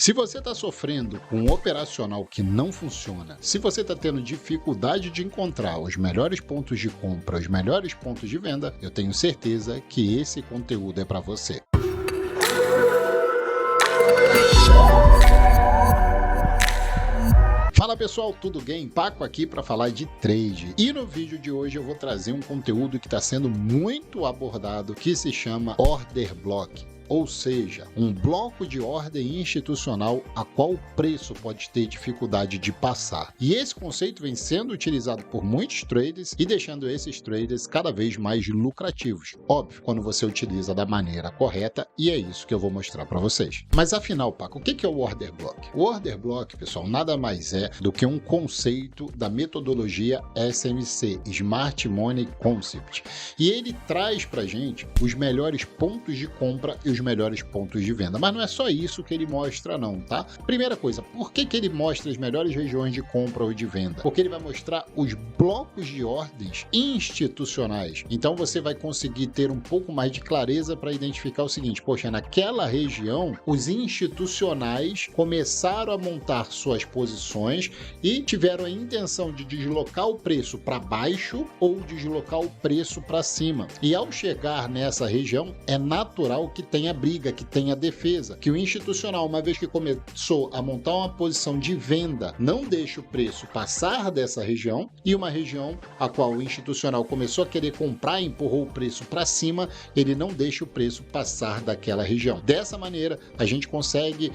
Se você está sofrendo com um operacional que não funciona, se você está tendo dificuldade de encontrar os melhores pontos de compra, os melhores pontos de venda, eu tenho certeza que esse conteúdo é para você. Fala pessoal, tudo bem? Paco aqui para falar de trade. E no vídeo de hoje eu vou trazer um conteúdo que está sendo muito abordado, que se chama Order Block. Ou seja, um bloco de ordem institucional a qual o preço pode ter dificuldade de passar. E esse conceito vem sendo utilizado por muitos traders e deixando esses traders cada vez mais lucrativos. Óbvio, quando você utiliza da maneira correta, e é isso que eu vou mostrar para vocês. Mas afinal, Paco, o que é o Order Block? O Order Block, pessoal, nada mais é do que um conceito da metodologia SMC, Smart Money Concept. E ele traz para gente os melhores pontos de compra e os melhores pontos de venda. Mas não é só isso que ele mostra não, tá? Primeira coisa, por que ele mostra as melhores regiões de compra ou de venda? Porque ele vai mostrar os blocos de ordens institucionais. Então você vai conseguir ter um pouco mais de clareza para identificar o seguinte: poxa, naquela região os institucionais começaram a montar suas posições e tiveram a intenção de deslocar o preço para baixo ou deslocar o preço para cima. E ao chegar nessa região, é natural que tenha briga, que tenha defesa, que o institucional, uma vez que começou a montar uma posição de venda, não deixe o preço passar dessa região, e uma região a qual o institucional começou a querer comprar e empurrou o preço para cima, ele não deixa o preço passar daquela região. Dessa maneira, a gente consegue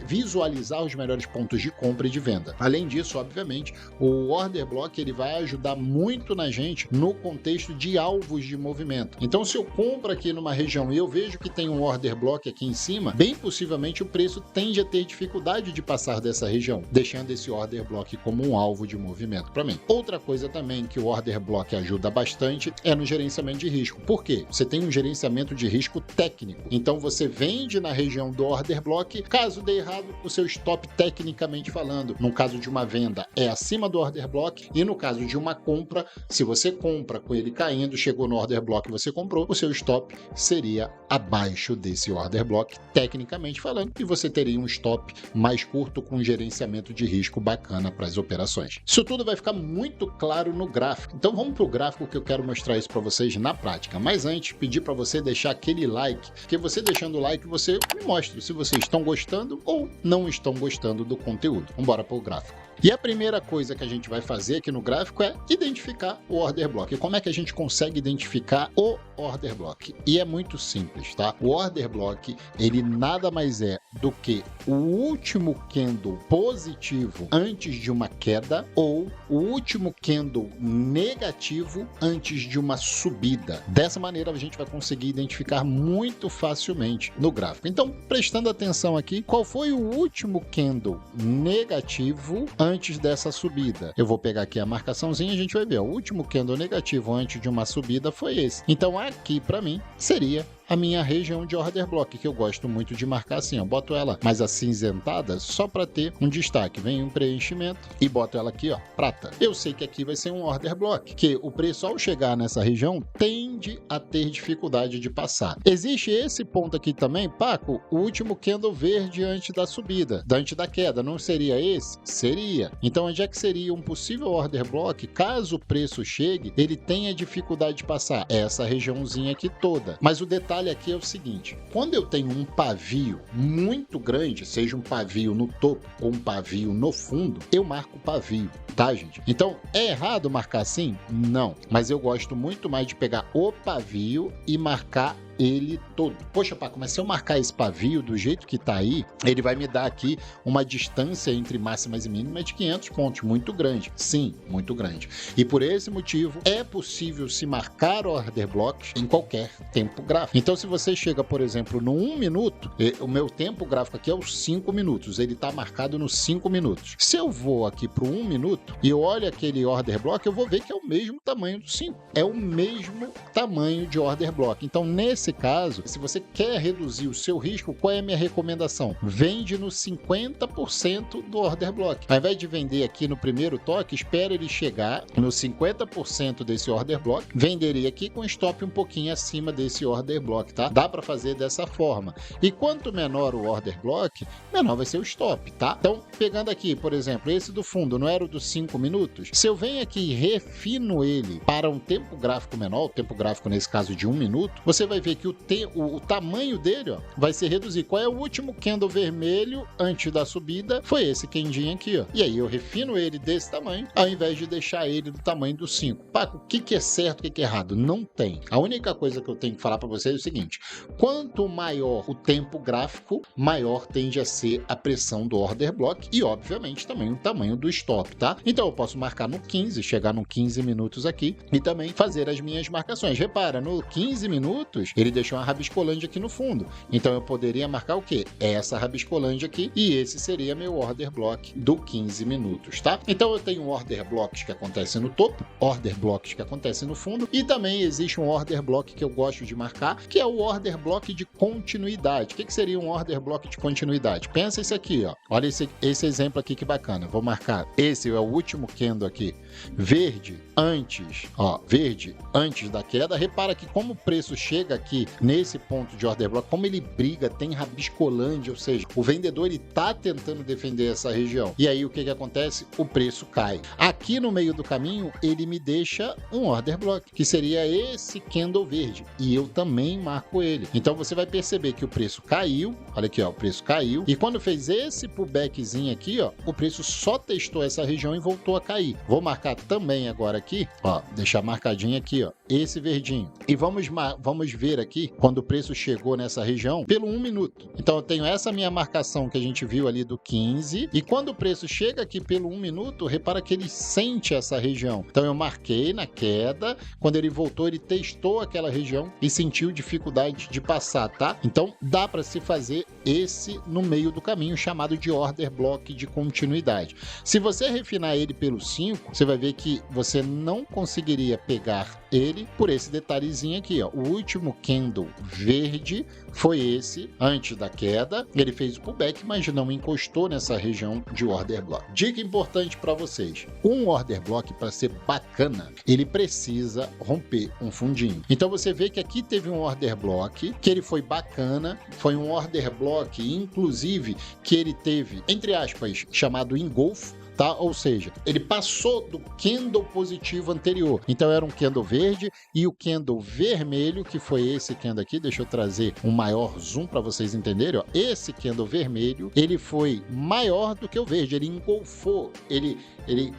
visualizar os melhores pontos de compra e de venda. Além disso, obviamente, o Order Block ele vai ajudar muito na gente no contexto de alvos de movimento. Então, se eu compro aqui numa região e eu vejo que tem um Order Block aqui em cima, bem possivelmente o preço tende a ter dificuldade de passar dessa região, deixando esse Order Block como um alvo de movimento para mim. Outra coisa também que o Order Block ajuda bastante é no gerenciamento de risco. Por quê? Você tem um gerenciamento de risco técnico. Então você vende na região do Order Block, caso dê errado, o seu stop tecnicamente falando, no caso de uma venda, é acima do Order Block, e no caso de uma compra, se você compra com ele caindo, chegou no Order Block e você comprou, o seu stop seria abaixo desse Order Block, tecnicamente falando, e você teria um stop mais curto com um gerenciamento de risco bacana para as operações. Isso tudo vai ficar muito claro no gráfico. Então vamos para o gráfico que eu quero mostrar isso para vocês na prática. Mas antes, pedir para você deixar aquele like, porque você deixando o like, você me mostra se vocês estão gostando ou não estão gostando do conteúdo. Vamos embora para o gráfico. E a primeira coisa que a gente vai fazer aqui no gráfico é identificar o Order Block. E como é que a gente consegue identificar o Order Block? E é muito simples, tá? O Order Block, ele nada mais é do que o último candle positivo antes de uma queda ou o último candle negativo antes de uma subida. Dessa maneira, a gente vai conseguir identificar muito facilmente no gráfico. Então, prestando atenção aqui, qual foi o último candle negativo antes dessa subida? Eu vou pegar aqui a marcaçãozinha e a gente vai ver. O último candle negativo antes de uma subida foi esse. Então, aqui, para mim, seria a minha região de Order Block, que eu gosto muito de marcar assim, ó. Boto ela mais acinzentada só para ter um destaque. Vem um preenchimento e boto ela aqui, ó, prata. Eu sei que aqui vai ser um Order Block, que o preço ao chegar nessa região tende a ter dificuldade de passar. Existe esse ponto aqui também, Paco, o último candle verde antes da subida, antes da queda, não seria esse? Seria. Então, onde é que seria um possível Order Block, caso o preço chegue, ele tenha dificuldade de passar? Essa regiãozinha aqui toda. Mas o detalhe aqui é o seguinte: quando eu tenho um pavio muito grande, seja um pavio no topo ou um pavio no fundo, eu marco o pavio, tá, gente? Então, é errado marcar assim? Não. Mas eu gosto muito mais de pegar o pavio e marcar ele todo. Poxa, Paco, mas se eu marcar esse pavio do jeito que tá aí, ele vai me dar aqui uma distância entre máximas e mínimas de 500 pontos, muito grande. Sim, muito grande. E por esse motivo, é possível se marcar Order Blocks em qualquer tempo gráfico. Então, se você chega, por exemplo, no 1 minuto, o meu tempo gráfico aqui é os 5 minutos, ele tá marcado nos 5 minutos. Se eu vou aqui pro 1 minuto e eu olho aquele Order Block, eu vou ver que é o mesmo tamanho do 5. É o mesmo tamanho de Order Block. Então, nesse nesse caso, se você quer reduzir o seu risco, qual é a minha recomendação? Vende no 50% do order block. Ao invés de vender aqui no primeiro toque, espera ele chegar no 50% desse order block, venderia aqui com stop um pouquinho acima desse order block, tá? Dá para fazer dessa forma. E quanto menor o order block, menor vai ser o stop, tá? Então, pegando aqui, por exemplo, esse do fundo, não era o dos 5 minutos? Se eu venho aqui e refino ele para um tempo gráfico menor, o tempo gráfico nesse caso de 1 minuto, você vai ver que o tamanho dele, ó, vai se reduzir. Qual é o último candle vermelho antes da subida? Foi esse candinho aqui, ó. E aí eu refino ele desse tamanho, ao invés de deixar ele do tamanho do 5. Paco, o que é certo, o que é errado? Não tem. A única coisa que eu tenho que falar para vocês é o seguinte: quanto maior o tempo gráfico, maior tende a ser a pressão do order block e, obviamente, também o tamanho do stop, tá? Então eu posso marcar no 15, chegar no 15 minutos aqui e também fazer as minhas marcações. Repara, no 15 minutos, ele deixou uma rabiscolândia aqui no fundo. Então eu poderia marcar o quê? Essa rabiscolândia aqui, e esse seria meu order block do 15 minutos, tá? Então eu tenho order blocks que acontecem no topo, order blocks que acontecem no fundo, e também existe um order block que eu gosto de marcar, que é o order block de continuidade. O que seria um order block de continuidade? Pensa isso aqui, ó. Olha esse exemplo aqui, que bacana. Vou marcar. Esse é o último candle aqui. Verde antes, ó, verde antes da queda. Repara que como o preço chega aqui nesse ponto de order block, como ele briga, tem rabiscolândia, ou seja, o vendedor ele tá tentando defender essa região. E aí o que acontece? O preço cai. Aqui no meio do caminho, ele me deixa um order block, que seria esse candle verde, e eu também marco ele. Então você vai perceber que o preço caiu, olha aqui, ó, o preço caiu, e quando fez esse pullbackzinho aqui, ó, o preço só testou essa região e voltou a cair. Vou marcar também agora aqui, ó, deixar marcadinho aqui, ó, esse verdinho. E vamos ver aqui, quando o preço chegou nessa região, pelo 1 minuto. Então eu tenho essa minha marcação que a gente viu ali do 15, e quando o preço chega aqui pelo 1 minuto, repara que ele sente essa região. Então eu marquei na queda, quando ele voltou, ele testou aquela região e sentiu dificuldade de passar, tá? Então dá para se fazer esse no meio do caminho, chamado de order block de continuidade. Se você refinar ele pelo 5, você vai ver que você não conseguiria pegar ele por esse detalhezinho aqui, ó. O último candle verde foi esse antes da queda. Ele fez o pullback, mas não encostou nessa região de order block. Dica importante para vocês: um order block, para ser bacana, ele precisa romper um fundinho. Então você vê que aqui teve um order block, que ele foi bacana, foi um order block, inclusive, que ele teve, entre aspas, chamado engolfo, tá? Ou seja, ele passou do candle positivo anterior. Então era um candle verde e o candle vermelho, que foi esse candle aqui, deixa eu trazer um maior zoom para vocês entenderem, ó. Esse candle vermelho, ele foi maior do que o verde, ele engolfou, ele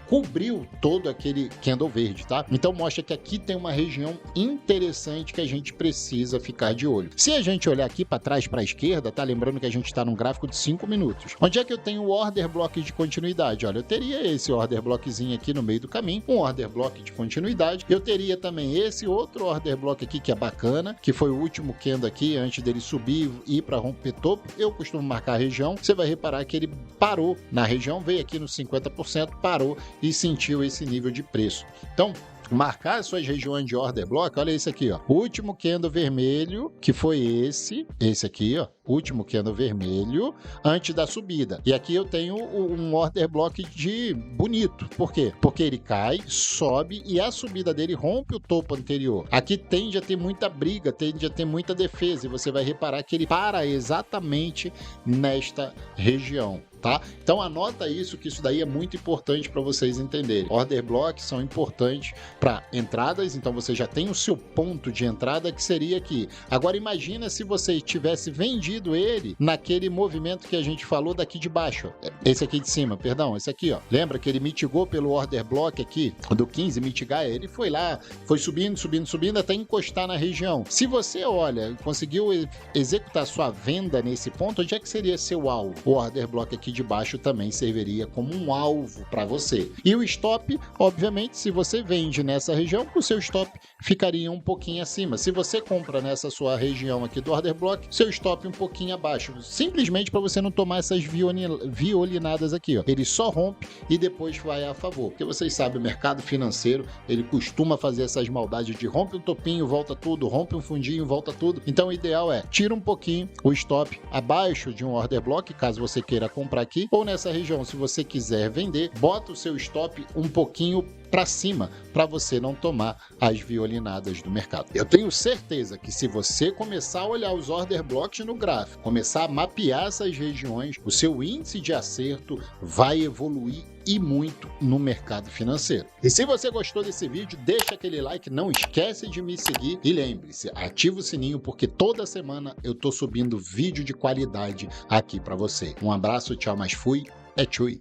cobriu todo aquele candle verde, tá? Então mostra que aqui tem uma região interessante que a gente precisa ficar de olho. Se a gente olhar aqui para trás, para a esquerda, tá? Lembrando que a gente está num gráfico de 5 minutos. Onde é que eu tenho o order block de continuidade? Olha, eu teria esse order blockzinho aqui no meio do caminho, um order block de continuidade. Eu teria também esse outro order block aqui que é bacana, que foi o último candle aqui antes dele subir e ir para romper topo. Eu costumo marcar a região. Você vai reparar que ele parou na região, veio aqui nos 50%, parou e sentiu esse nível de preço. Então, marcar as suas regiões de order block, olha esse aqui, ó. O último candle vermelho, que foi esse aqui, ó. Último candle vermelho antes da subida. E aqui eu tenho um order block de bonito. Por quê? Porque ele cai, sobe e a subida dele rompe o topo anterior. Aqui tende a ter muita briga, tende a ter muita defesa, e você vai reparar que ele para exatamente nesta região, tá? Então anota isso, que isso daí é muito importante para vocês entenderem. Order blocks são importantes para entradas, então você já tem o seu ponto de entrada, que seria aqui. Agora imagina se você tivesse vendido ele naquele movimento que a gente falou daqui de baixo. Esse aqui de cima, perdão, esse aqui, ó. Lembra que ele mitigou pelo order block aqui, do 15, mitigar, ele foi lá, foi subindo, subindo, subindo, até encostar na região. Se você olha, conseguiu executar sua venda nesse ponto, onde é que seria seu alvo? O order block aqui de baixo também serviria como um alvo para você. E o stop, obviamente, se você vende nessa região, o seu stop ficaria um pouquinho acima. Se você compra nessa sua região aqui do order block, seu stop um pouquinho abaixo, simplesmente para você não tomar essas violinadas aqui, ó. Ele só rompe e depois vai a favor, porque vocês sabem, o mercado financeiro, ele costuma fazer essas maldades de rompe um topinho, volta tudo, rompe um fundinho, volta tudo. Então o ideal é, tira um pouquinho o stop abaixo de um order block, caso você queira comprar aqui, ou nessa região, se você quiser vender, bota o seu stop um pouquinho para cima, para você não tomar as violinadas do mercado. Eu tenho certeza que se você começar a olhar os order blocks no gráfico, começar a mapear essas regiões, o seu índice de acerto vai evoluir e muito no mercado financeiro. E se você gostou desse vídeo, deixa aquele like, não esquece de me seguir e lembre-se, ativa o sininho porque toda semana eu tô subindo vídeo de qualidade aqui para você. Um abraço, tchau, mas fui, é tchui!